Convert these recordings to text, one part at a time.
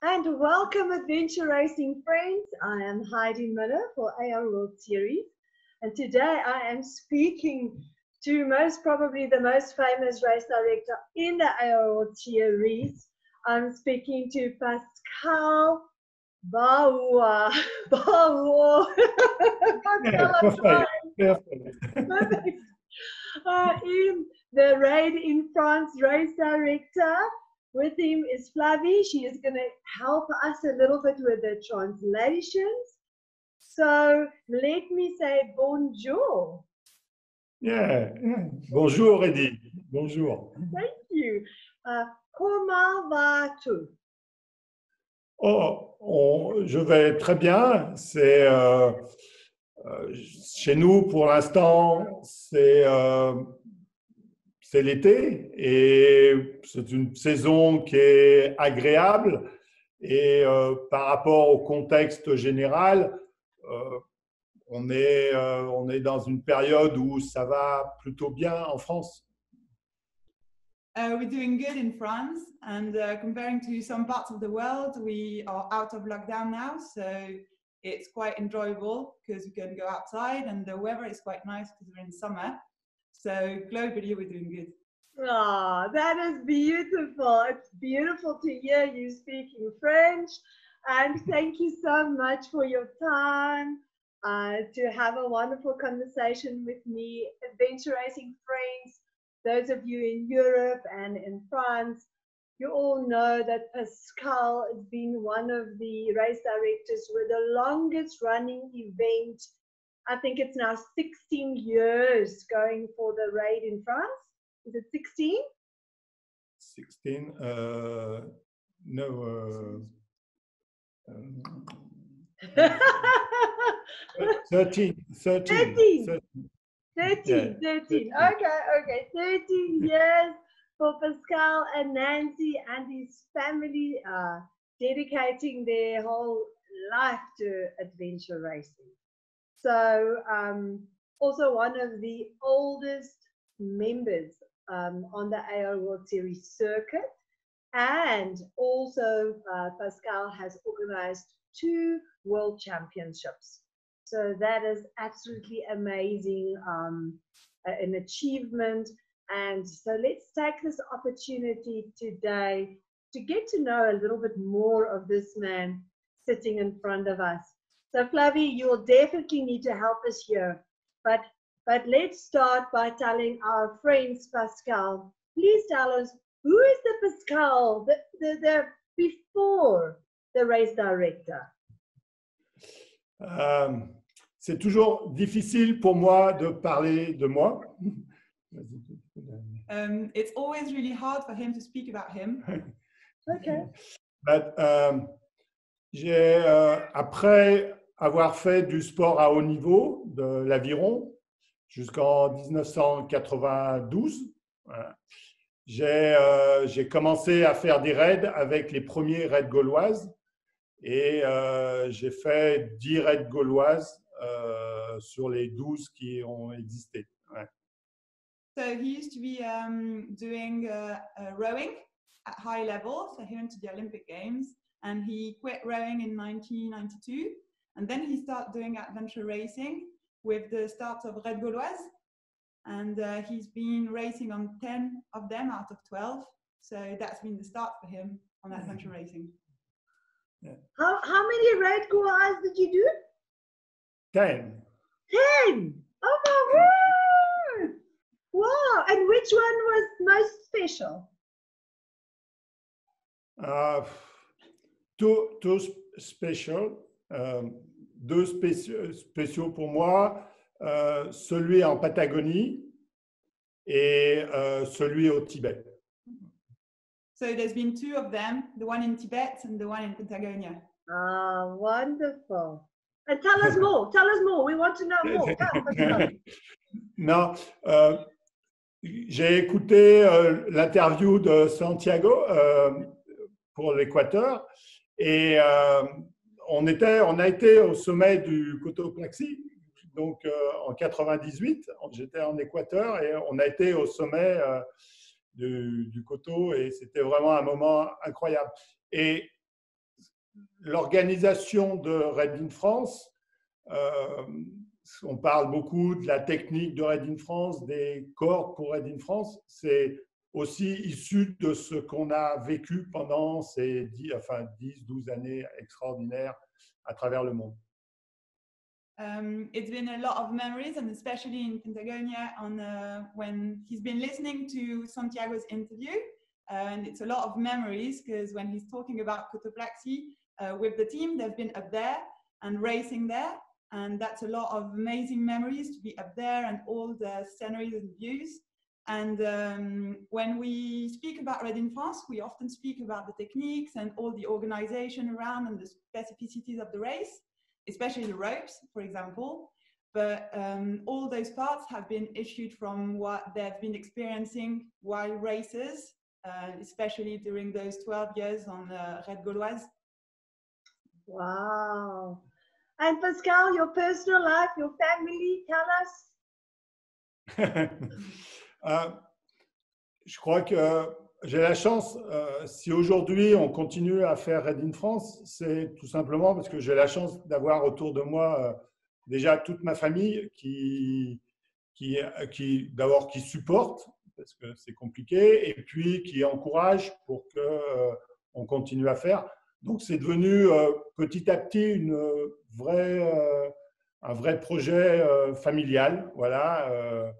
And welcome, adventure racing friends. I am Heidi Miller for AR World Series, and today I am speaking to most probably the most famous race director in the AR World Series. I'm speaking to Pascal Baua. Baua. Yeah, Pascal, I'm perfect. trying. Perfect. Perfect. In the Raid in France race director. With him is Flavie. She is going to help us a little bit with the translations. So let me say bonjour. Yeah. Bonjour, Eddie. Bonjour. Thank you. Comment vas-tu? Je vais très bien. Chez nous, pour l'instant, c'est l'été et c'est une saison qui est agréable. Et par rapport au contexte général, euh, on est dans une période où ça va plutôt bien en France. We're doing good in France, and comparing to some parts of the world, we are out of lockdown now, so it's quite enjoyable because you can go outside and the weather is quite nice because we're in summer. So globally, we're doing good. Oh, that is beautiful. It's beautiful to hear you speaking French. And thank you so much for your time to have a wonderful conversation with me, adventure racing friends, those of you in Europe and in France. You all know that Pascal has been one of the race directors with the longest running event. I think it's now 16 years going for the raid in France. Is it 16? 16, no, 13, 13. 13. Okay. 13 years for Pascal and Nancy and his family dedicating their whole life to adventure racing. So, also one of the oldest members on the AR World Series circuit. And also, Pascal has organized 2 world championships. So that is absolutely amazing, an achievement. And so let's take this opportunity today to get to know a little bit more of this man sitting in front of us. So Flavie, you'll definitely need to help us here. But let's start by telling our friends, Pascal, please tell us, who is the Pascal, the before the race director? C'est toujours difficile pour moi de parler de moi. It's always really hard for him to speak about him. Okay. But, après avoir fait du sport à haut niveau, de l'aviron, jusqu'en 1992, j'ai commencé à faire des raids avec les premiers raids gauloises et j'ai fait 10 raids gauloises sur les 12 qui ont existé. Ouais. So he used to be doing rowing at high level, so he went to the Olympic Games, and he quit rowing in 1992, and then he started doing adventure racing with the start of Red Gauloise, and he's been racing on 10 of them out of 12, so that's been the start for him on adventure racing. Yeah. How many red Gauloises did you do? 10. 10! Oh my word! Wow! And which one was most special? Two special. Deux spéciaux pour moi. Celui en Patagonie et celui au Tibet. So there's been 2 of them, the one in Tibet and the one in Patagonia. Ah, wonderful. And tell us more. Tell us more. We want to know more. Non, j'ai écouté l'interview de Santiago pour l'Équateur et on a été au sommet du Cotopaxi, donc en 98, j'étais en Équateur et on a été au sommet du Coteau et c'était vraiment un moment incroyable. Et l'organisation de Red in France, on parle beaucoup de la technique de Red in France, des cordes pour Red in France, c'est aussi issu de ce qu'on a vécu pendant ces 10-12 années extraordinaires à travers le monde. It's been a lot of memories, and especially in Patagonia, when he's been listening to Santiago's interview, and it's a lot of memories because when he's talking about Cotopaxi with the team, they've been up there and racing there, and that's a lot of amazing memories to be up there and all the sceneries and views. And when we speak about Red in France, we often speak about the techniques and all the organization around and the specificities of the race, especially the ropes, for example. But all those parts have been issued from what they've been experiencing while races, especially during those 12 years on Red Gauloise. Wow. And Pascal, your personal life, your family, tell us. Je crois que j'ai la chance, si aujourd'hui on continue à faire Red in France, c'est tout simplement parce que j'ai la chance d'avoir autour de moi déjà toute ma famille qui d'abord qui supporte, parce que c'est compliqué, et puis qui encourage pour qu'on continue à faire. Donc c'est devenu petit à petit un vrai projet familial, voilà.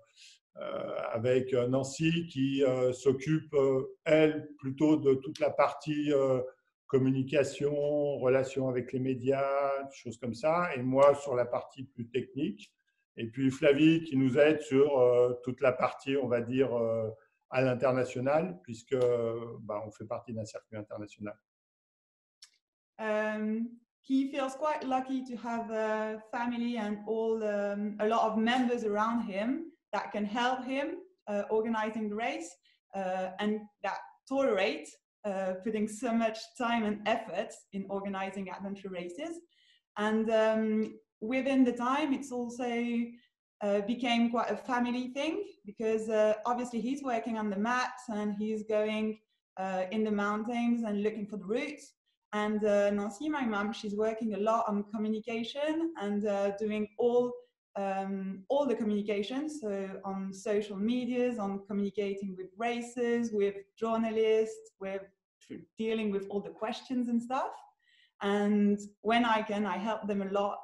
Avec Nancy qui s'occupe, elle, plutôt de toute la partie communication, relations avec les médias, choses comme ça, et moi sur la partie plus technique. Et puis Flavie qui nous aide sur toute la partie, on va dire, à l'international, puisque on fait partie d'un circuit international. He feels quite lucky to have a family and a lot of members around him that can help him organizing the race and that tolerate putting so much time and effort in organizing adventure races. And within the time, it's also became quite a family thing because obviously he's working on the maps and he's going in the mountains and looking for the routes. And Nancy, my mom, she's working a lot on communication and doing all the communications, so on social medias, on communicating with races, with journalists, with dealing with all the questions and stuff. And when I can, I help them a lot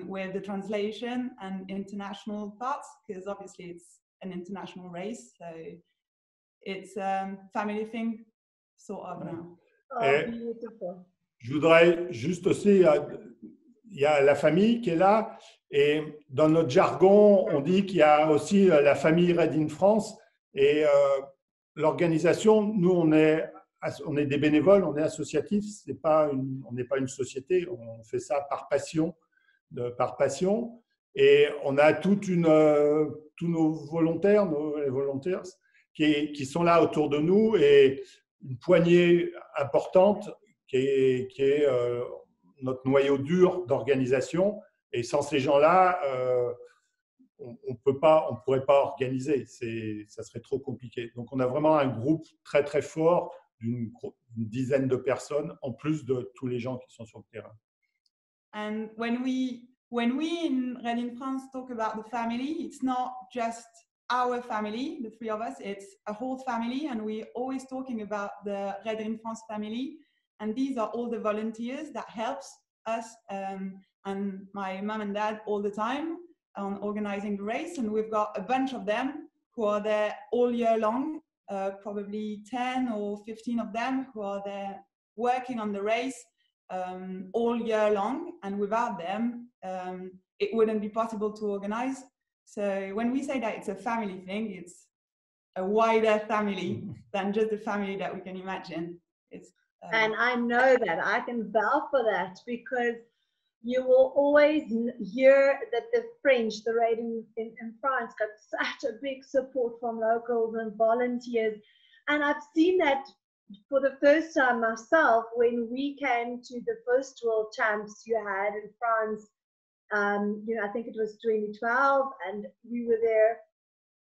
with the translation and international parts, because obviously it's an international race, so it's a family thing sort of now. Oh, beautiful. Je voudrais juste aussi, il y a la famille qui est là, et dans notre jargon, on dit qu'il y a aussi la famille Red in France, et l'organisation, nous, on est des bénévoles, on est associatifs, on n'est pas une société, on fait ça par passion, et on a tous nos volontaires, les volontaires qui sont là autour de nous, et une poignée importante qui est notre noyau dur d'organisation. Et sans ces gens-là, on ne pourrait pas organiser. Ça serait trop compliqué. Donc, on a vraiment un groupe très, très fort d'une dizaine de personnes, en plus de tous les gens qui sont sur le terrain. And when we in Red in France talk about the family, it's not just our family, the three of us, it's a whole family, and we're always talking about the Red in France family. And these are all the volunteers that helps us and my mom and dad all the time on organizing the race. And we've got a bunch of them who are there all year long, probably 10 or 15 of them who are there working on the race all year long. And without them, it wouldn't be possible to organize. So when we say that it's a family thing, it's a wider family than just the family that we can imagine. And I know that, I can vouch for that, because you will always hear that the French, the raid in France, got such a big support from locals and volunteers. And I've seen that for the first time myself when we came to the first World Champs you had in France. I think it was 2012, and we were there.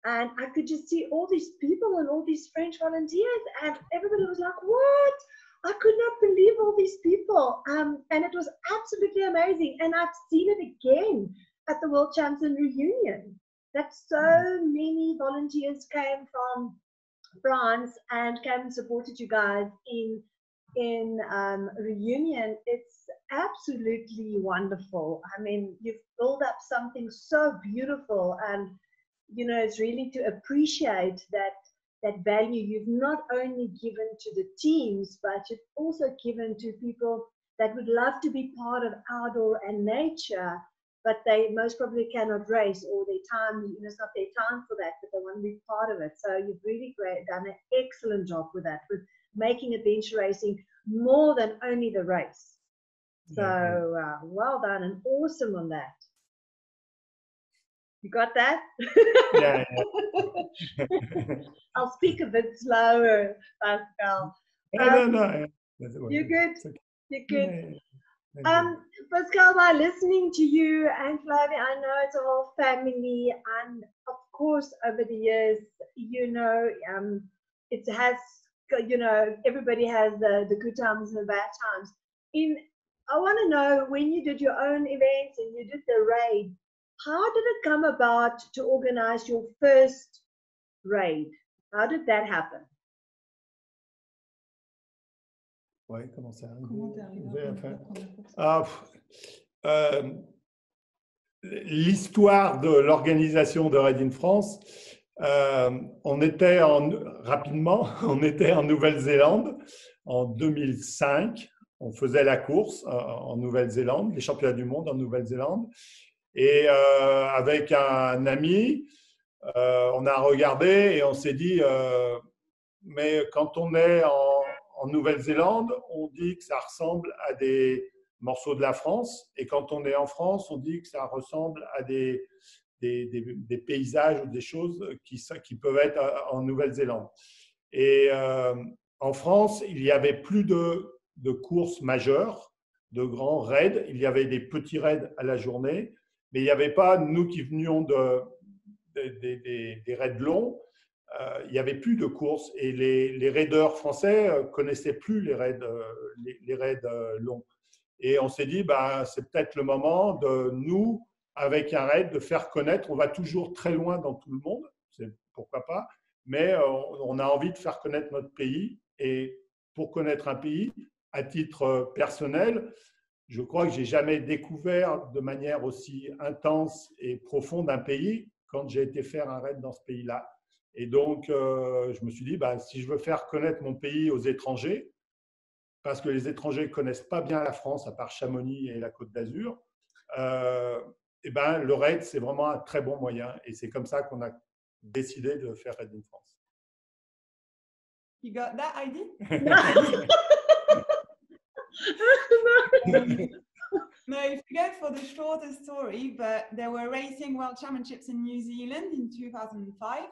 And I could just see all these people and all these French volunteers, and everybody was like, what? I could not believe all these people. And it was absolutely amazing. And I've seen it again at the World Champs in Reunion, that so many volunteers came from France and came and supported you guys in Reunion. It's absolutely wonderful. I mean, you've built up something so beautiful, and you know, it's really to appreciate that value you've not only given to the teams, but you've also given to people that would love to be part of outdoor and nature, but they most probably cannot race, or their time, you know, it's not their time for that, but they want to be part of it. So you've really done an excellent job with that, with making adventure racing more than only the race. So well done and awesome on that. You got that? Yeah. I'll speak a bit slower, Pascal. No. You're good. Okay. You're good. Pascal, by listening to you and Flavia, I know it's a whole family, and of course, over the years, you know, it has, you know, everybody has the good times and the bad times. I want to know, when you did your own events and you did the raid, how did it come about to organize your first raid? How did that happen? Ouais, comment ça l'histoire de l'organisation de Raid in France, on était rapidement, on était en Nouvelle-Zélande en 2005. On faisait la course en Nouvelle-Zélande, les championnats du monde en Nouvelle-Zélande. Et avec un ami, on a regardé et on s'est dit, mais quand on est en Nouvelle-Zélande, on dit que ça ressemble à des morceaux de la France, et quand on est en France, on dit que ça ressemble à des paysages ou des choses qui peuvent être en Nouvelle-Zélande. Et en France, il n'y avait plus de courses majeures, de grands raids. Il y avait des petits raids à la journée, mais il n'y avait pas, nous qui venions des raids longs, il n'y avait plus de courses, et les raideurs français ne connaissaient plus les raids longs. Et on s'est dit, c'est peut-être le moment de nous, avec un raid, de faire connaître. On va toujours très loin dans tout le monde, pourquoi pas, mais on a envie de faire connaître notre pays. Et pour connaître un pays, à titre personnel, je crois que je n'ai jamais découvert de manière aussi intense et profonde un pays quand j'ai été faire un raid dans ce pays-là. Et donc, je me suis dit, si je veux faire connaître mon pays aux étrangers, parce que les étrangers ne connaissent pas bien la France, à part Chamonix et la Côte d'Azur, le raid, c'est vraiment un très bon moyen. Et c'est comme ça qu'on a décidé de faire Raid in France. You got that idea? No, if you go for the shorter story, but they were racing World Championships in New Zealand in 2005.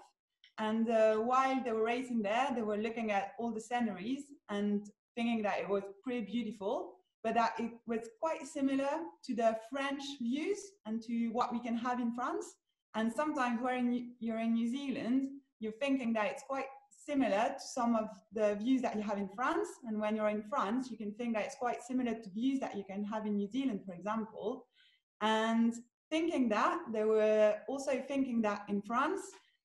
And while they were racing there, they were looking at all the sceneries and thinking that it was pretty beautiful, but that it was quite similar to the French views and to what we can have in France. And sometimes when you're in New Zealand, you're thinking that it's quite similar to some of the views that you have in France. And when you're in France, you can think that it's quite similar to views that you can have in New Zealand, for example. And thinking that, they were also thinking that in France,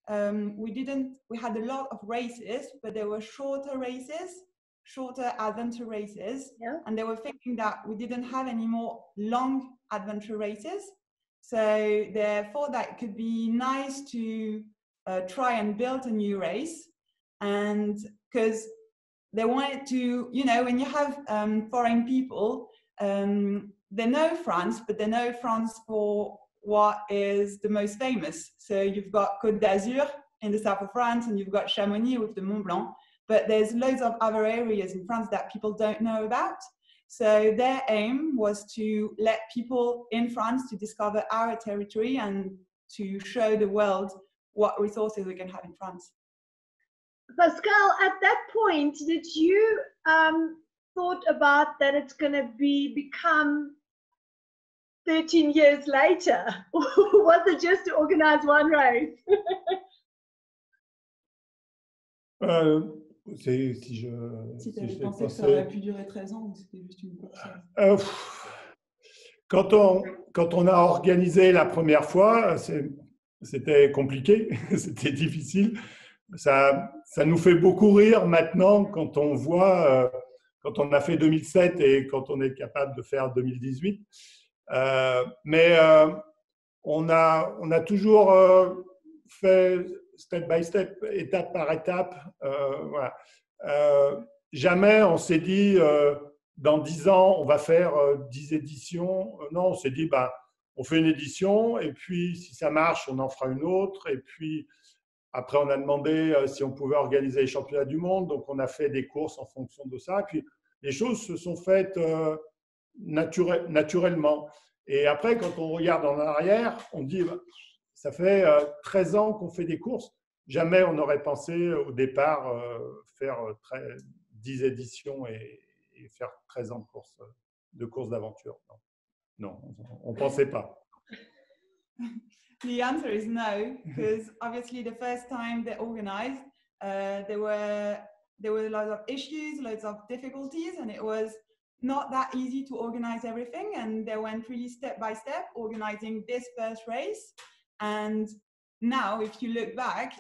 we had a lot of races, but they were shorter races, shorter adventure races. Yeah. And they were thinking that we didn't have any more long adventure races. So they thought that it could be nice to try and build a new race. And because they wanted to, you know, when you have foreign people, they know France, but they know France for what is the most famous. So you've got Côte d'Azur in the south of France, and you've got Chamonix with the Mont Blanc, but there's loads of other areas in France that people don't know about. So their aim was to let people in France to discover our territory and to show the world what resources we can have in France. Pascal, at that point, did you thought about that it's going to become 13 years later? Or was it just to organize one race? Si tu avais pensé que ça aurait pu durer 13 ans ou c'était juste une course? Quand on a organisé la première fois, c'était compliqué, c'était difficile. Ça nous fait beaucoup rire maintenant quand on voit, quand on a fait 2007 et quand on est capable de faire 2018. Mais on a toujours fait step by step, étape par étape. Voilà. Jamais on s'est dit dans 10 ans on va faire 10 éditions. Non, on s'est dit on fait une édition et puis si ça marche on en fera une autre et puis après on a demandé si on pouvait organiser les championnats du monde, donc on a fait des courses en fonction de ça. Puis les choses se sont faites naturellement. Et après, quand on regarde en arrière, on dit ça fait 13 ans qu'on fait des courses. Jamais on n'aurait pensé au départ faire 10 éditions et faire 13 ans de courses d'aventure. Non, on ne pensait pas. The answer is no, because obviously the first time they organized, there were lots of issues, loads of difficulties, and it was not that easy to organize everything. And they went really step by step, organizing this first race. And now, if you look back,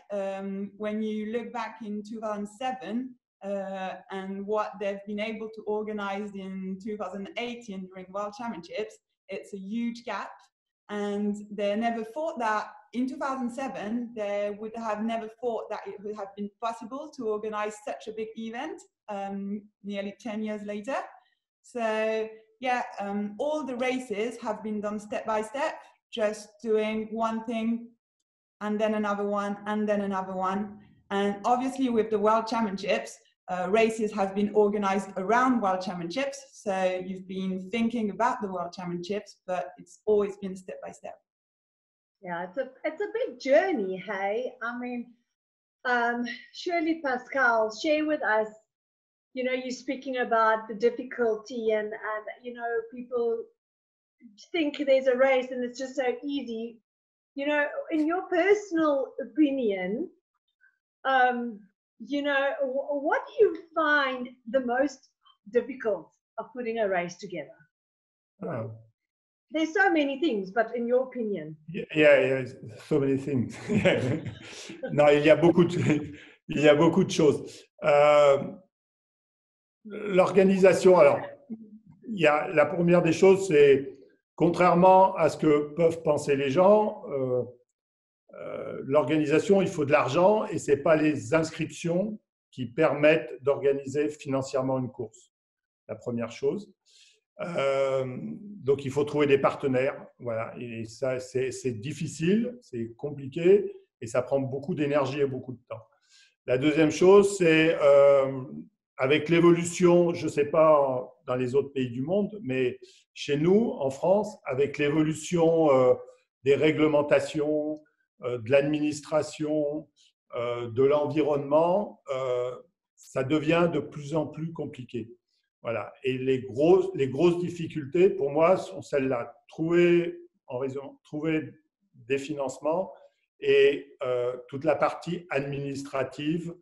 when you look back in 2007 and what they've been able to organize in 2018 during World Championships, it's a huge gap. And they never thought that in 2007, they would have never thought that it would have been possible to organize such a big event nearly 10 years later. So yeah, all the races have been done step by step, just doing one thing and then another one and then another one. And obviously with the World Championships, races have been organized around World Championships. So you've been thinking about the World Championships, but it's always been step by step. Yeah, it's a big journey, hey? I mean, surely, Pascal, share with us, you know, you're speaking about the difficulty and you know, people think there's a race and it's just so easy. You know, in your personal opinion, you know, what do you find the most difficult of putting a race together? There's so many things, but in your opinion. Yeah, so many things. Non, il y a beaucoup de choses. L'organisation, alors, la première des choses, c'est contrairement à ce que peuvent penser les gens, l'organisation, il faut de l'argent et ce n'est pas les inscriptions qui permettent d'organiser financièrement une course. La première chose. Donc, il faut trouver des partenaires. Voilà. Et ça, c'est difficile, c'est compliqué et ça prend beaucoup d'énergie et beaucoup de temps. La deuxième chose, c'est avec l'évolution, je ne sais pas dans les autres pays du monde, mais chez nous, en France, avec l'évolution des réglementations, de l'administration, de l'environnement, ça devient de plus en plus compliqué. Voilà. Et les grosses difficultés, pour moi, sont celles-là. Trouver des financements et toute la partie administrative,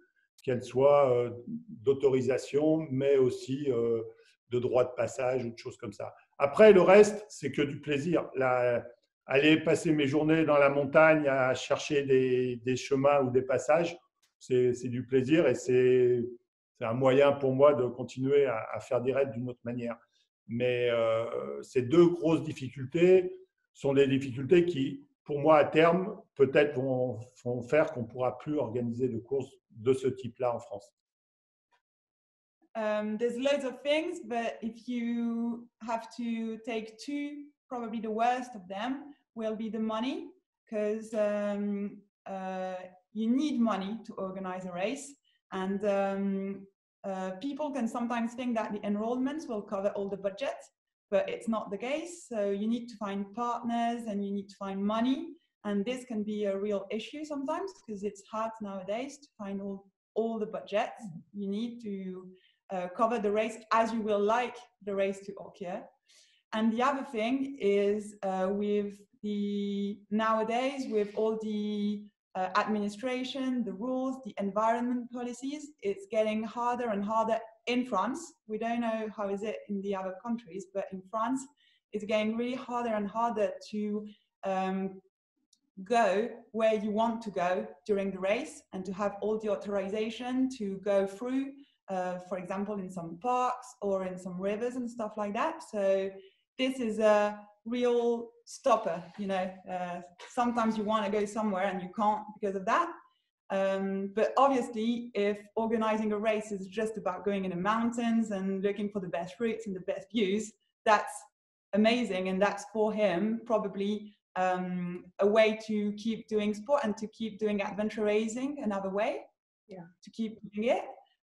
qu'elle soit d'autorisation, mais aussi de droit de passage ou de choses comme ça. Après, le reste, c'est que du plaisir. Aller passer mes journées dans la montagne à chercher des chemins ou des passages, c'est du plaisir et c'est un moyen pour moi de continuer à faire des raids d'une autre manière. Mais ces deux grosses difficultés sont des difficultés qui, pour moi, à terme, peut-être vont faire qu'on ne pourra plus organiser de courses de ce type-là en France. There's loads of things, but if you have to take two, probably the worst of them will be the money, because you need money to organize a race. And people can sometimes think that the enrollments will cover all the budget, but it's not the case. So you need to find partners and you need to find money. And this can be a real issue sometimes because it's hard nowadays to find all the budgets you need to cover the race as you will like the race to occur. And the other thing is nowadays with all the administration, the rules, the environment policies, it's getting harder and harder in France. We don't know how is it in the other countries, but in France, it's getting really harder and harder to go where you want to go during the race and to have all the authorization to go through, for example, in some parks or in some rivers and stuff like that. So this is a real stopper, you know. Sometimes you want to go somewhere and you can't because of that. But obviously, if organizing a race is just about going in the mountains and looking for the best routes and the best views, that's amazing. And that's for him probably a way to keep doing sport and to keep doing adventure racing another way, to keep doing it.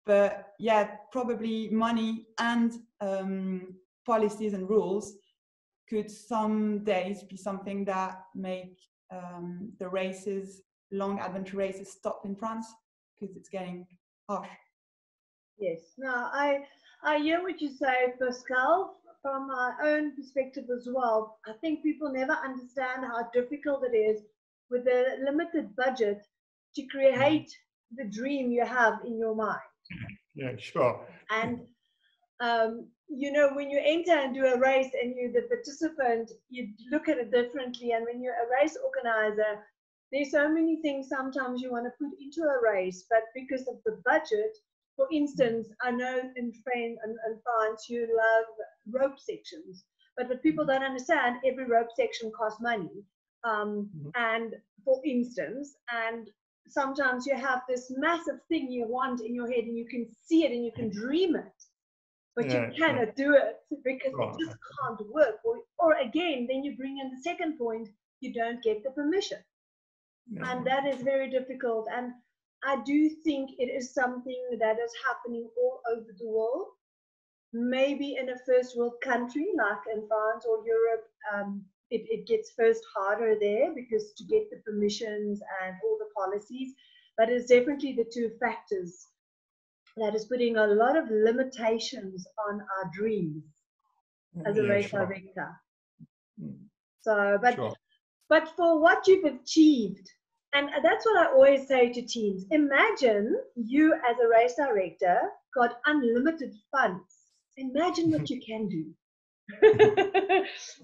But yeah, probably money and policies and rules could some days be something that make the races, long adventure races, stop in France because it's getting harsh. Yes, no, I hear what you say, Pascal. From my own perspective as well, I think people never understand how difficult it is with a limited budget to create the dream you have in your mind. Yeah, sure. And you know, when you enter and do a race and you're the participant, you look at it differently. And when you're a race organizer, there's so many things sometimes you want to put into a race, but because of the budget, for instance, I know in France you love rope sections, but what people don't understand, every rope section costs money. And for instance, and sometimes you have this massive thing you want in your head and you can see it and you can dream it, but you cannot do it because it just can't work. Or again, then you bring in the second point, you don't get the permission. And that is very difficult. And I do think it is something that is happening all over the world. Maybe in a first world country like in France or Europe, it gets first harder there because to get the permissions and all the policies. But it's definitely the two factors that is putting a lot of limitations on our dreams as a race director. So, but for what you've achieved, and that's what I always say to teams, imagine you as a race director got unlimited funds. Imagine what you can do.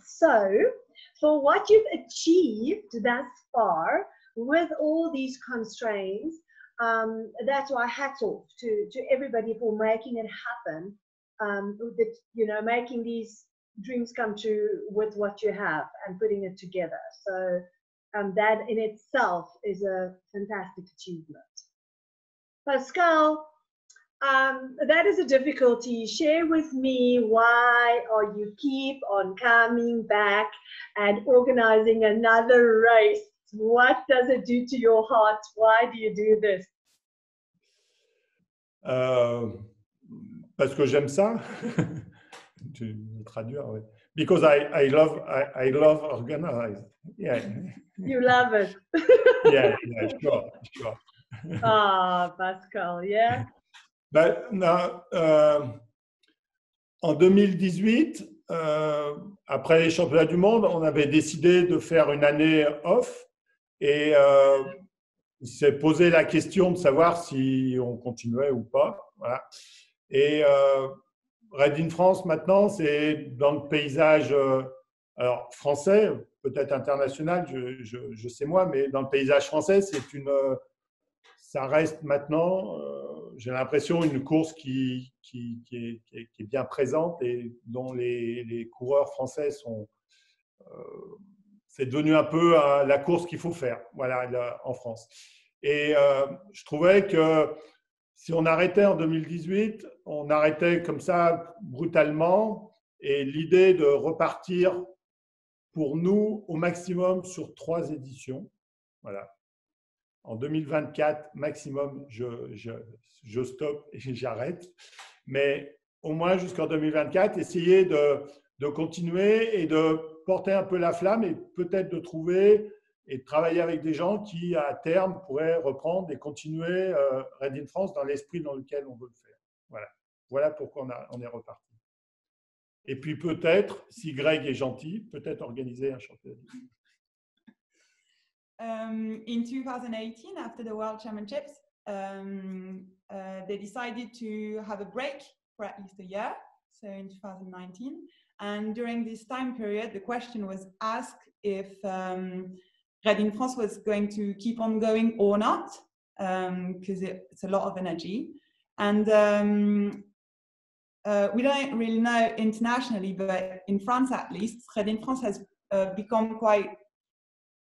So, for what you've achieved thus far with all these constraints, that's why hats off to everybody for making it happen, that, you know, making these dreams come true with what you have and putting it together. So that in itself is a fantastic achievement. Pascal, that is a difficulty. Share with me, why are you keep on coming back and organizing another race? What does it do to your heart? Why do you do this? Parce que j'aime ça. Tu veux traduire, ouais. Because I love organize. Yeah. You love it. Yeah, sure. Ah, Pascal, yeah. Ben, non, en 2018, après les championnats du monde, on avait décidé de faire une année off et il s'est posé la question de savoir si on continuait ou pas. Voilà. Et Raid in France, maintenant, c'est dans le paysage alors, français, peut-être international, je sais moi, mais dans le paysage français, ça reste maintenant, j'ai l'impression, une course qui est bien présente et dont les coureurs français sont… c'est devenu un peu la course qu'il faut faire, voilà, en France. Et je trouvais que si on arrêtait en 2018, on arrêtait comme ça brutalement, et l'idée de repartir pour nous au maximum sur 3 éditions, voilà. En 2024, maximum, je stoppe et j'arrête. Mais au moins jusqu'en 2024, essayer de continuer et de porter un peu la flamme et peut-être de trouver et de travailler avec des gens qui, à terme, pourraient reprendre et continuer Raid in France dans l'esprit dans lequel on veut le faire. Voilà pourquoi on est reparti. Et puis peut-être, si Greg est gentil, peut-être organiser un championnat. in 2018, after the World Championships, they decided to have a break for at least a year, so in 2019. And during this time period, the question was asked if Red in France was going to keep on going or not, because it's a lot of energy. And we don't really know internationally, but in France at least, Red in France has become quite,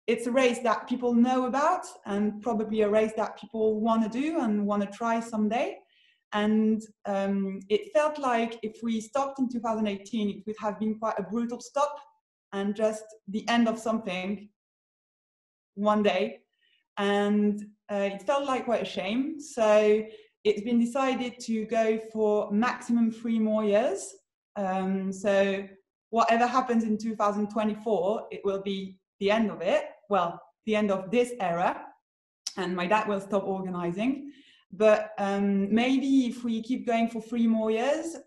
it's a race that people know about and probably a race that people want to do and want to try someday. And it felt like if we stopped in 2018, it would have been quite a brutal stop and just the end of something one day. And it felt like quite a shame. So it's been decided to go for maximum 3 more years. So whatever happens in 2024, it will be the end of it. Well, the end of this era. And my dad will stop organizing. But maybe if we keep going for 3 more years,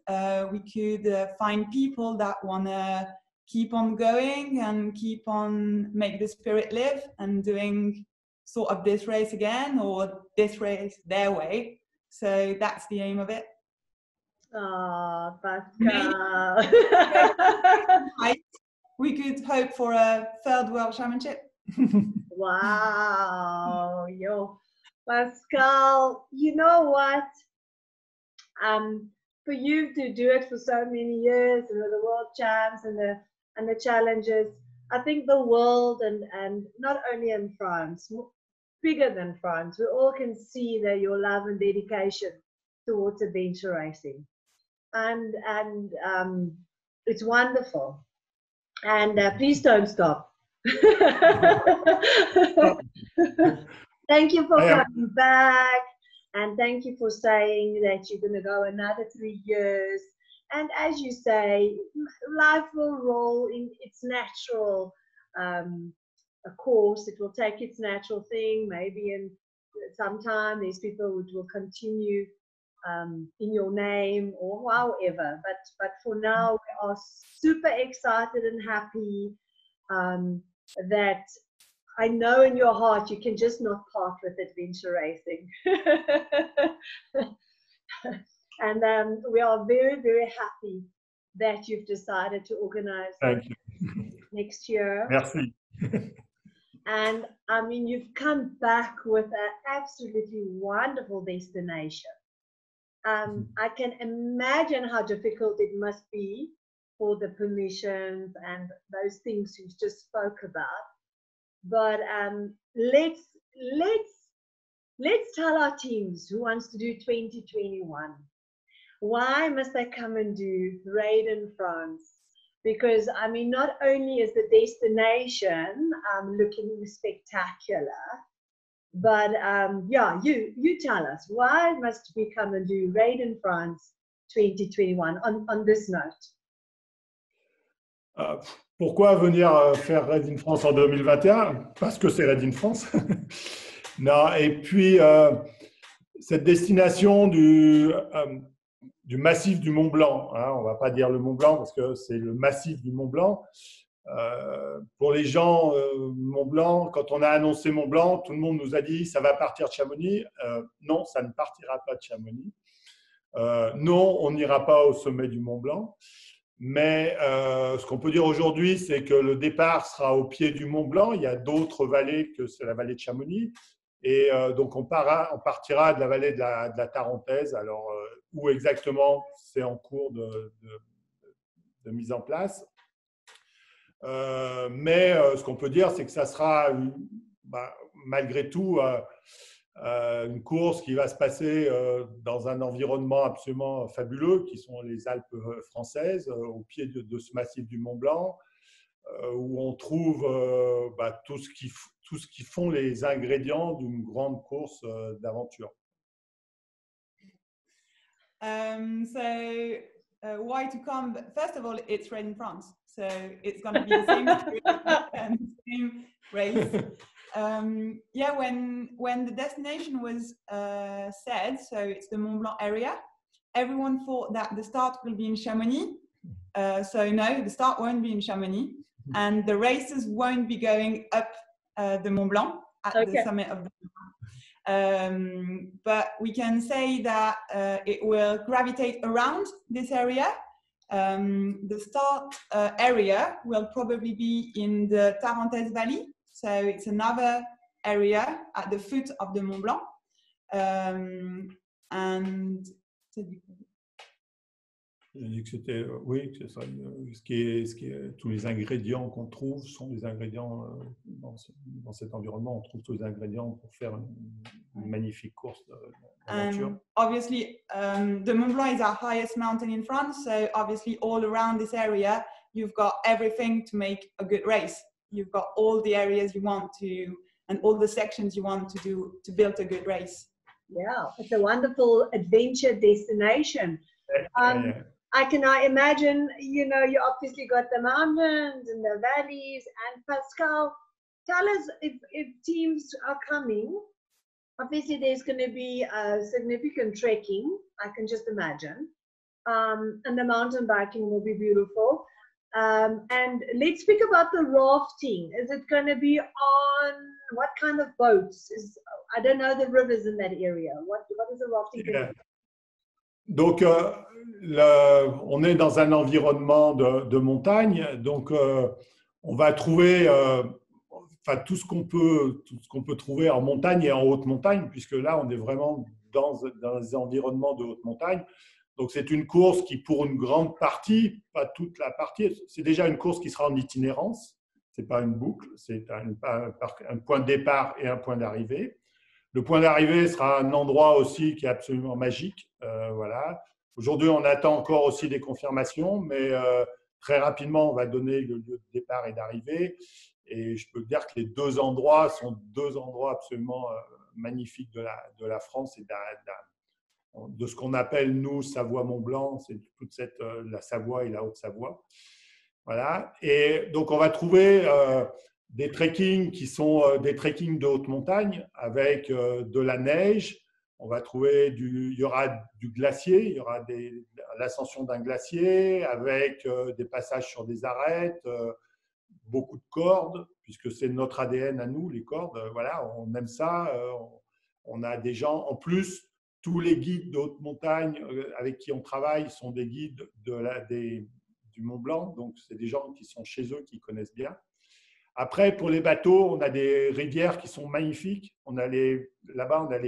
we could find people that want to keep on going and keep on make the spirit live and doing sort of this race again or this race their way. So that's the aim of it. Oh, Pascal. We could hope for a 3rd World Championship. Wow, yo. Pascal, you know what? For you to do it for so many years, and the world champs and the challenges, I think the world and not only in France, bigger than France, we all can see that your love and dedication towards adventure racing, and it's wonderful. And please don't stop. Thank you for coming back, and thank you for saying that you're going to go another 3 years. And as you say, life will roll in its natural course. It will take its natural thing. Maybe in some time, these people will continue in your name or however. But for now, we are super excited and happy that I know in your heart you can just not part with adventure racing. And we are very, very happy that you've decided to organize next year. Merci. And I mean, you've come back with an absolutely wonderful destination. I can imagine how difficult it must be for the permissions and those things you just spoke about. But let's tell our teams who wants to do 2021. Why must they come and do Raid in France? Because I mean, not only is the destination looking spectacular, but yeah, you tell us, why must we come and do Raid in France 2021 on this note? Pourquoi venir faire Raid in France en 2021? Parce que c'est Raid in France. Non, et puis cette destination du massif du Mont Blanc, hein, on ne va pas dire le Mont Blanc parce que c'est le massif du Mont Blanc. Pour les gens, Mont Blanc, quand on a annoncé Mont Blanc, tout le monde nous a dit ça va partir de Chamonix. Non, ça ne partira pas de Chamonix. Non, on n'ira pas au sommet du Mont Blanc. Mais ce qu'on peut dire aujourd'hui, c'est que le départ sera au pied du Mont Blanc. Il y a d'autres vallées que c'est la vallée de Chamonix. Et donc, on partira de la vallée de la Tarentaise. Alors, où exactement, c'est en cours de mise en place. Mais ce qu'on peut dire, c'est que ça sera, malgré tout, une course qui va se passer dans un environnement absolument fabuleux, qui sont les Alpes françaises, au pied de ce massif du Mont Blanc, où on trouve tout ce qui font les ingrédients d'une grande course d'aventure. Why to come? First of all, it's Raid in France, so it's going to be the same and same race. Yeah, when the destination was said, so it's the Mont Blanc area, everyone thought that the start will be in Chamonix. So no, the start won't be in Chamonix, and the races won't be going up the Mont Blanc at the summit of the Mont Blanc. But we can say that it will gravitate around this area. The start area will probably be in the Tarentaise Valley. So it's another area at the foot of the Mont Blanc. And j'ai dit que c'était, oui, c'est ça. Tous les ingrédients qu'on trouve sont des ingrédients dans cet environnement. On trouve tous les ingrédients pour faire une magnifique course d'aventure. Obviously, the Mont Blanc is our highest mountain in France. So obviously, all around this area, you've got everything to make a good race. You've got all the areas you want to, and all the sections you want to do to build a good race. Yeah, it's a wonderful adventure destination. I can imagine, you know, you obviously got the mountains and the valleys. And Pascal, tell us if teams are coming, obviously there's going to be significant trekking, I can just imagine. And the mountain biking will be beautiful. And let's speak about the rafting. Is it going to be on what kind of boats? I don't know the rivers in that area. What is the rafting going to be? Donc, on est dans un environnement de montagne, donc on va trouver tout ce qu'on peut trouver en montagne et en haute montagne, puisque là, on est vraiment dans des environnements de haute montagne. Donc, c'est une course qui, pour une grande partie, pas toute la partie, c'est déjà une course qui sera en itinérance. Ce n'est pas une boucle, c'est un point de départ et un point d'arrivée. Le point d'arrivée sera un endroit aussi qui est absolument magique. Voilà. Aujourd'hui, on attend encore aussi des confirmations, mais très rapidement, on va donner le lieu de départ et d'arrivée. Et je peux dire que les deux endroits sont deux endroits absolument magnifiques de la France et de ce qu'on appelle, nous, Savoie-Mont-Blanc. C'est toute la Savoie et la Haute-Savoie. Voilà. Et donc, on va trouver des trekkings qui sont des trekkings de haute montagne avec de la neige. On va trouver il y aura du glacier, il y aura l'ascension d'un glacier avec des passages sur des arêtes, beaucoup de cordes, puisque c'est notre ADN à nous, les cordes. Voilà, on aime ça. On a des gens, en plus, tous les guides de haute montagne avec qui on travaille sont des guides du Mont Blanc, donc c'est des gens qui sont chez eux, qui connaissent bien. Après, pour les bateaux, on a des rivières qui sont magnifiques. Là-bas, on a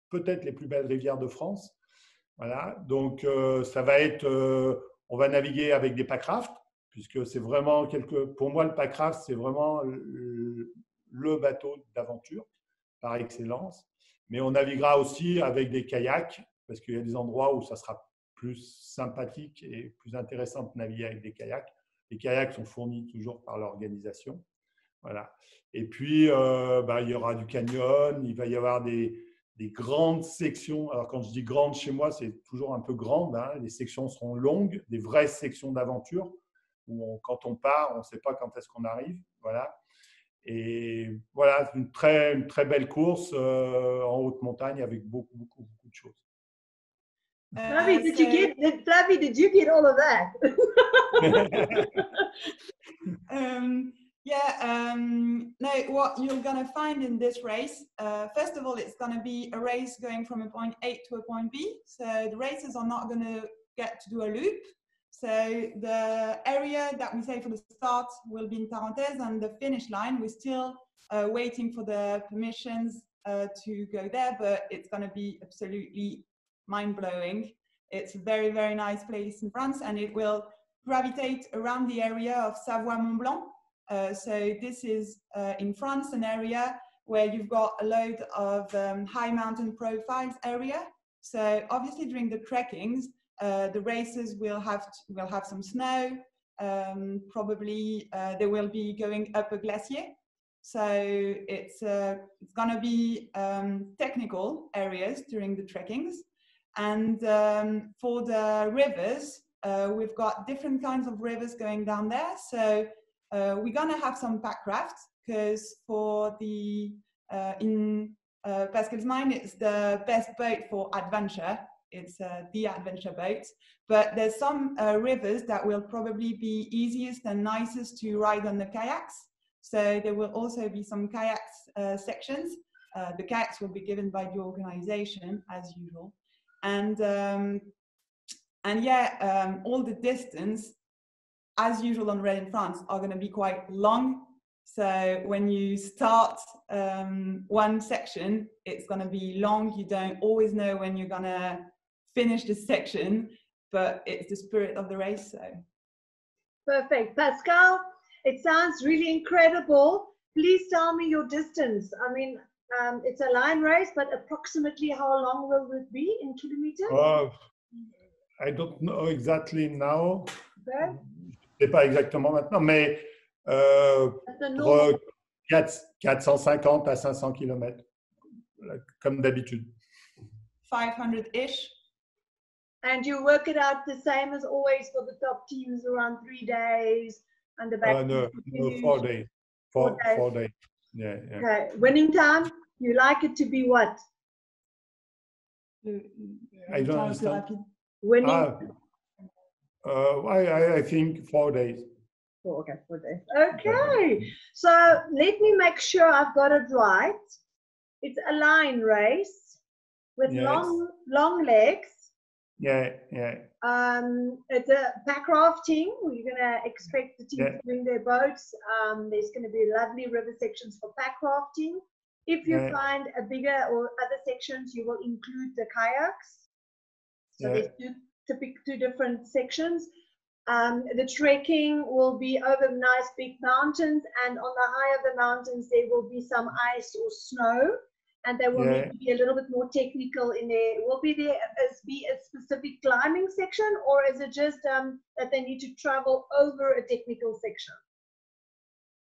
peut-être les plus belles rivières de France. Voilà. Donc, ça va être, on va naviguer avec des packrafts, puisque c'est vraiment pour moi, le packraft, c'est vraiment le bateau d'aventure par excellence. Mais on naviguera aussi avec des kayaks, parce qu'il y a des endroits où ça sera plus sympathique et plus intéressant de naviguer avec des kayaks. Les kayaks sont fournis toujours par l'organisation. Voilà. Et puis, il y aura du canyon, il va y avoir des grandes sections. Alors, quand je dis grandes chez moi, c'est toujours un peu grande. Hein. Les sections seront longues, des vraies sections d'aventure, où quand on part, on ne sait pas quand est-ce qu'on arrive. Voilà. Et voilà, une très belle course en haute montagne avec beaucoup de choses. Flavie, did you get all of that? No, what you're going to find in this race, first of all, it's going to be a race going from a point A to a point B. So the racers are not going to get to do a loop. So the area that we say for the start will be in Tarentaise, and the finish line, we're still waiting for the permissions to go there, but it's going to be absolutely mind-blowing. It's a very, very nice place in France, and it will gravitate around the area of Savoie-Mont-Blanc. So this is in France, an area where you've got a load of high mountain profiles area. So obviously during the trekkings, the racers will have some snow. Probably they will be going up a glacier. So it's going to be technical areas during the trekkings. And for the rivers, we've got different kinds of rivers going down there. So we're going to have some packraft, because for in Pascal's mind, it's the best boat for adventure. It's the adventure boat. But there's some rivers that will probably be easiest and nicest to ride on the kayaks. So there will also be some kayaks sections. The kayaks will be given by the organization as usual. And yeah, all the distance, as usual on Raid in France, are going to be quite long. So when you start one section, it's going to be long. You don't always know when you're going to finish the section, but it's the spirit of the race. So perfect. Pascal, it sounds really incredible. Please tell me your distance. I mean, it's a line race, but approximately how long will it be in kilometers? I don't know exactly now. Okay. Je ne sais pas exactement maintenant, mais Normal... 450 à 500 km, comme d'habitude. 500-ish. And you work it out the same as always for the top teams, around 3 days, and the back No, 4 days. 4 days. Yeah, yeah. Okay. Winning time, you like it to be what? I don't understand. Winning. I think 4 days. Oh, okay, 4 days. Okay. So let me make sure I've got it right. It's a line race with long legs. Yeah, yeah. It's a pack rafting. We're going to expect the team to bring their boats. There's going to be lovely river sections for pack rafting. If you find a bigger or other sections, you will include the kayaks. So there's two different sections. The trekking will be over nice big mountains, and on the high of the mountains there will be some ice or snow, and they will need to be a little bit more technical in there. Will be there be a specific climbing section, or is it just that they need to travel over a technical section?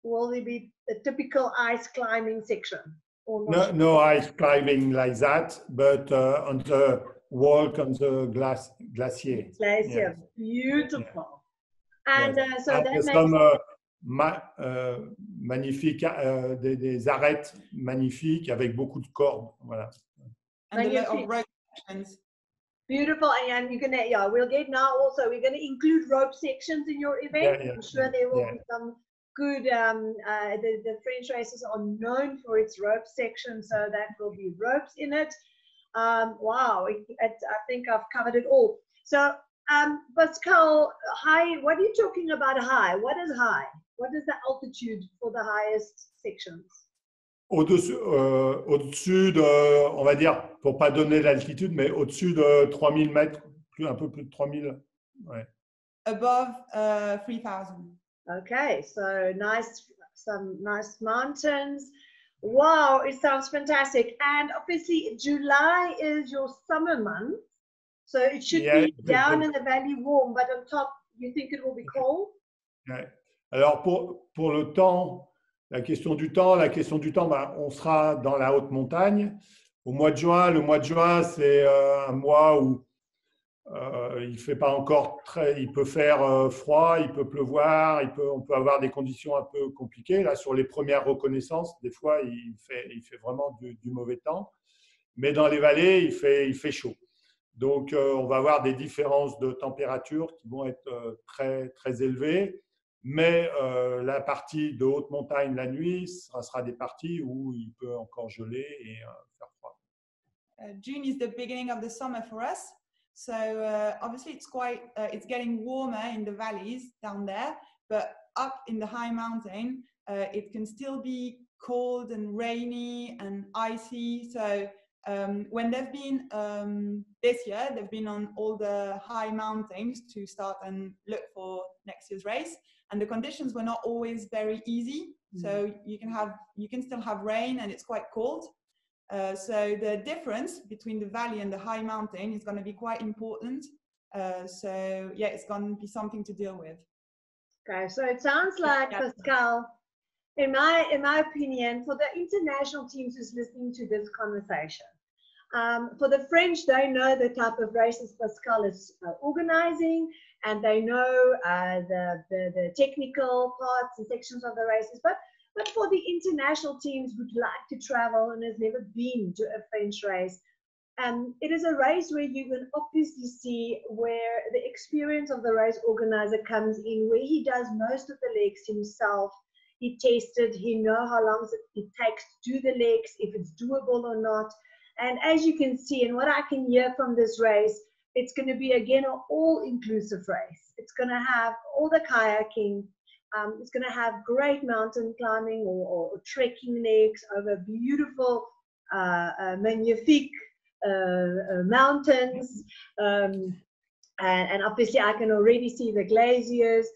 Will there be a typical ice climbing section? Or no ice climbing like that, but on the walk on the glacier. Glacier, beautiful. And so that makes magnifiques, des arêtes magnifiques avec beaucoup de cordes. Voilà. And a lot of rope sections. Beautiful, and you're gonna we'll get now also we're gonna include rope sections in your event. I'm sure there will be some good the French races are known for its rope section, so that will be ropes in it. Wow, I think I've covered it all. So Pascal, high, what are you talking about high? What is high? What is the altitude for the highest sections? Au-dessus de, on va dire, pour pas donner l'altitude, mais au-dessus de 3000 mètres, un peu plus de 3000. Ouais. Above 3000. Okay, so some nice mountains. Wow, it sounds fantastic. And obviously July is your summer month, so it should be down in the valley warm, but on top you think it will be cold? Ouais. Alors pour le temps, la question du temps, bah, on sera dans la haute montagne au mois de juin. Le mois de juin, c'est un mois où il fait pas encore il peut faire froid, il peut pleuvoir, on peut avoir des conditions un peu compliquées. Là, sur les premières reconnaissances, des fois, il fait vraiment du mauvais temps. Mais dans les vallées, il fait chaud. Donc, on va avoir des différences de température qui vont être très, très élevées. Mais la partie de haute montagne la nuit, ça sera des parties où il peut encore geler et faire froid. June is the beginning of the summer for us. So obviously it's getting warmer in the valleys down there, but up in the high mountain, it can still be cold and rainy and icy. So when they've been this year, they've been on all the high mountains to start and look for next year's race. And the conditions were not always very easy. So you can still have rain and it's quite cold. So the difference between the valley and the high mountain is going to be quite important. So yeah, it's going to be something to deal with. Okay, so it sounds like, Pascal, in my opinion, for the international teams who's listening to this conversation, for the French, they know the type of races Pascal is organizing, and they know the technical parts and sections of the races. But for the international teams who'd like to travel and has never been to a French race, it is a race where you can obviously see where the experience of the race organizer comes in, where he does most of the legs himself. he tested, he knows how long it takes to do the legs, if it's doable or not. And as you can see, and what I can hear from this race, it's going to be, again, an all-inclusive race. It's going to have all the kayaking. It's going to have great mountain climbing or trekking legs over beautiful, magnifique mountains. And obviously, I can already see the glaciers.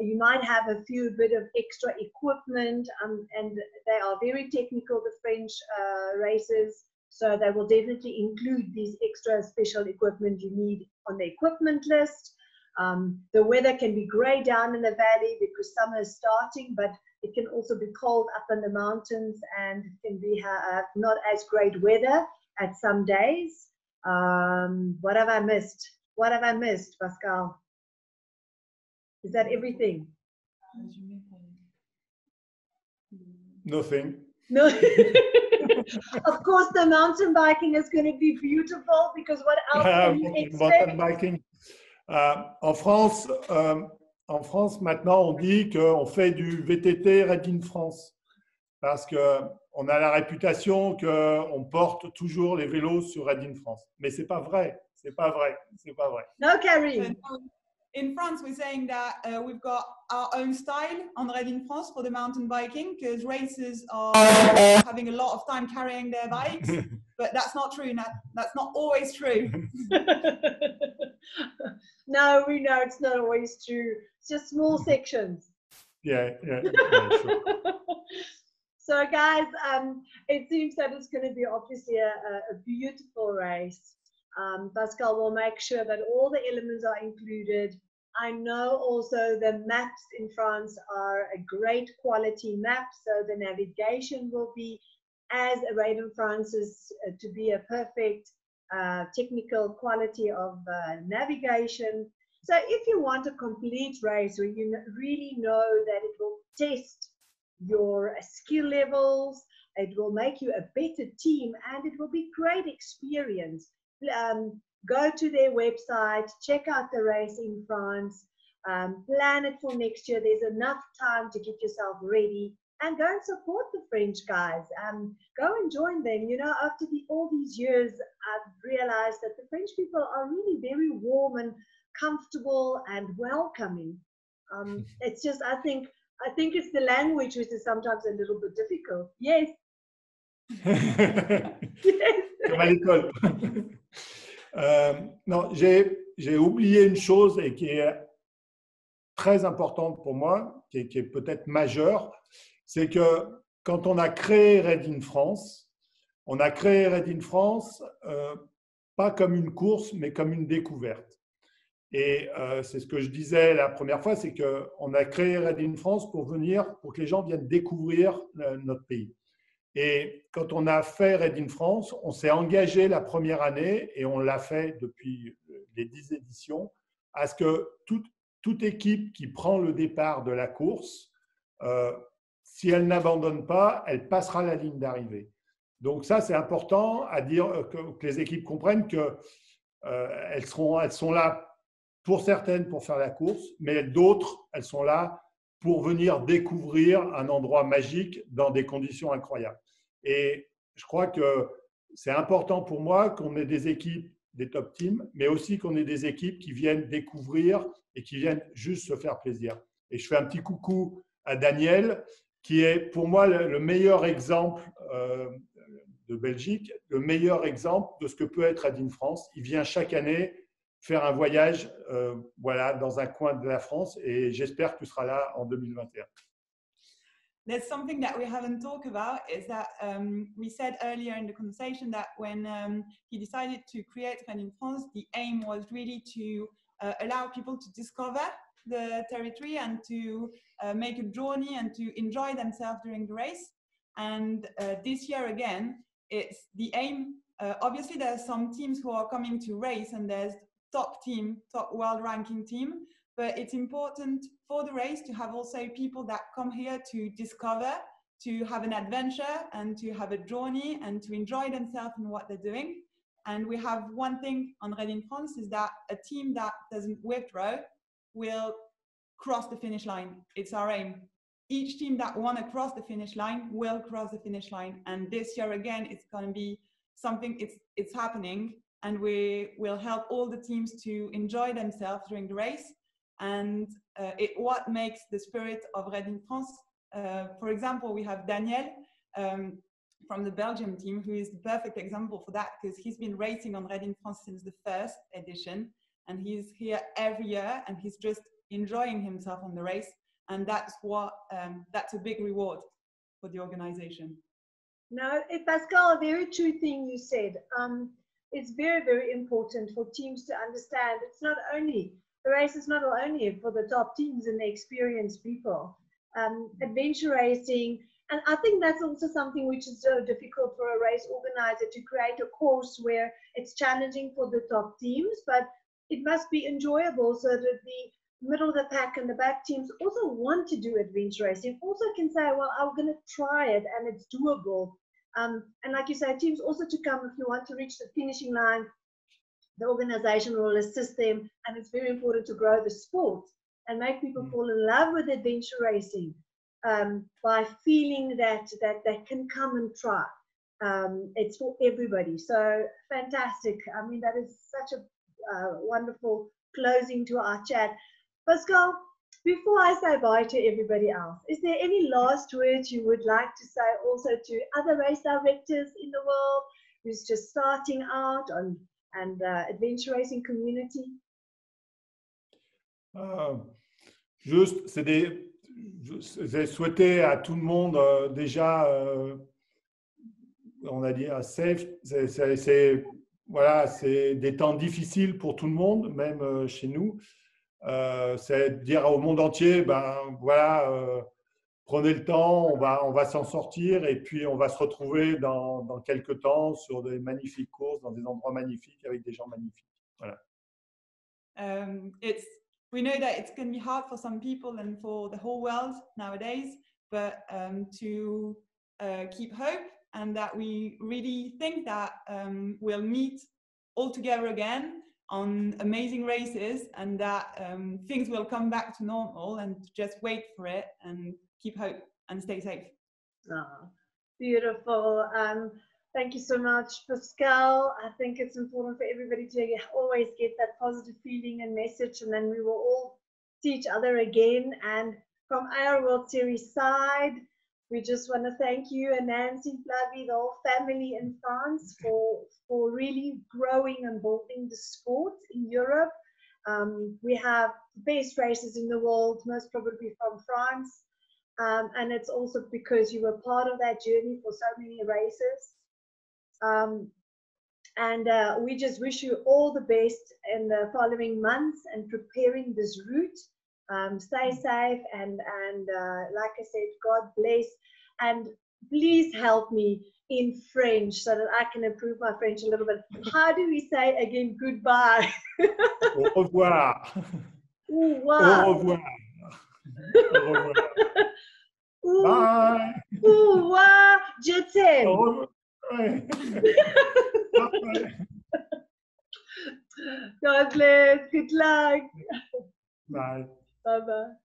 You might have a bit of extra equipment, and they are very technical, the French races. So they will definitely include these extra special equipment you need on the equipment list. The weather can be grey down in the valley because summer is starting, but it can also be cold up in the mountains, and it can be not as great weather at some days. What have I missed? What have I missed, Pascal? Is that everything? Nothing. No. Of course, the mountain biking is going to be beautiful, because what else can you expect? Mountain biking. En France, maintenant, on dit qu'on fait du VTT Red in France, parce qu'on a la réputation qu'on porte toujours les vélos sur Red in France. Mais c'est pas vrai. C'est pas vrai. C'est pas vrai. No, Karim. In France, we're saying that we've got our own style on Red in France for the mountain biking, because racers are having a lot of time carrying their bikes, but that's not true. That's not always true. No, we know it's not always true. It's just small sections. Yeah, sure. So guys, it seems that it's going to be obviously a beautiful race. Pascal will make sure that all the elements are included. I know also the maps in France are a great quality map, so the navigation will be as Red in France is to be a perfect technical quality of navigation. So if you want a complete race where you really know that it will test your skill levels, it will make you a better team, and it will be great experience, go to their website, check out the race in France, plan it for next year. There's enough time to get yourself ready, and go and support the French guys. Go and join them. You know, after all these years, I've realized that the French people are really very warm and comfortable and welcoming. It's just, I think it's the language which is sometimes a little bit difficult. Yes. Yes. Comme à l'école. Non, j'ai oublié une chose et qui est très importante pour moi, qui est peut-être majeure, c'est que quand on a créé Red in France, on a créé Red in France pas comme une course, mais comme une découverte. Et c'est ce que je disais la première fois, c'est qu'on a créé Red in France pour que les gens viennent découvrir notre pays. Et quand on a fait Red in France, on s'est engagé la première année, et on l'a fait depuis les 10 éditions, à ce que toute équipe qui prend le départ de la course, si elle n'abandonne pas, elle passera la ligne d'arrivée. Donc ça, c'est important à dire, que les équipes comprennent qu'elles sont là pour certaines pour faire la course, mais d'autres, elles sont là pour venir découvrir un endroit magique dans des conditions incroyables. Et je crois que c'est important pour moi qu'on ait des équipes, des top teams, mais aussi qu'on ait des équipes qui viennent découvrir et qui viennent juste se faire plaisir. Et je fais un petit coucou à Daniel, qui est pour moi le meilleur exemple de Belgique, le meilleur exemple de ce que peut être Red in France. Il vient chaque année faire un voyage voilà, dans un coin de la France, et j'espère que tu seras là en 2021. There's something that we haven't talked about, is that we said earlier in the conversation that when he decided to create Red in France, the aim was really to allow people to discover the territory and to make a journey and to enjoy themselves during the race. And this year again, it's the aim. Obviously, there's some teams who are coming to race, and there's top world ranking team, but it's important for the race to have also people that come here to discover, to have an adventure and to have a journey and to enjoy themselves in what they're doing. And we have one thing on Red in France, is that a team that doesn't withdraw will cross the finish line. It's our aim. each team that want to cross the finish line will cross the finish line. And this year again, it's going to be something, it's happening, and we will help all the teams to enjoy themselves during the race. And what makes the spirit of Red in France. For example, we have Daniel from the Belgium team, who is the perfect example for that, because he's been racing on Red in France since the first edition, and he's here every year, and he's just enjoying himself on the race. And that's what that's a big reward for the organization. No, Pascal, a very true thing you said. It's very, very important for teams to understand it's not only, the race is not only for the top teams and the experienced people. Adventure racing, and I think that's also something which is so difficult for a race organizer, to create a course where it's challenging for the top teams, but it must be enjoyable so that the middle of the pack and the back teams also want to do adventure racing, also can say, well, I'm going to try it and it's doable. And like you say, teams also to come if you want to reach the finishing line, the organization will assist them, and it's very important to grow the sport and make people fall in love with adventure racing by feeling that they can come and try. It's for everybody. So fantastic. I mean, that is such a wonderful closing to our chat. Pascal, before I say bye to everybody else, is there any last words you would like to say also to other race directors in the world who's just starting out on and adventure racing community? J'ai souhaité à tout le monde déjà, on a dit, safe. Voilà, c'est des temps difficiles pour tout le monde, même chez nous. C'est dire au monde entier, ben voilà, prenez le temps, on va s'en sortir, et puis on va se retrouver dans quelques temps sur des magnifiques courses, dans des endroits magnifiques avec des gens magnifiques. Voilà. We know that it's going to be hard for some people and for the whole world nowadays, but to keep hope, and that we really think that we'll meet all together again on amazing races, and that things will come back to normal, and just wait for it and keep hope and stay safe. Oh, beautiful. Thank you so much, Pascal. I think it's important for everybody to always get that positive feeling and message, and then we will all see each other again. And from our World Series side, we just want to thank you and Nancy, Flavie, the whole family in France for really growing and building the sport in Europe. We have the best races in the world, most probably from France. And it's also because you were part of that journey for so many races. We just wish you all the best in the following months and preparing this route. Stay safe, and like I said, God bless. And please help me in French so that I can improve my French a little bit. How do we say again goodbye? Au revoir. Au revoir. Au revoir. Au revoir. Bye. Au revoir. Je t'aime. Au revoir. God bless. Good luck. Bye. Bye-bye.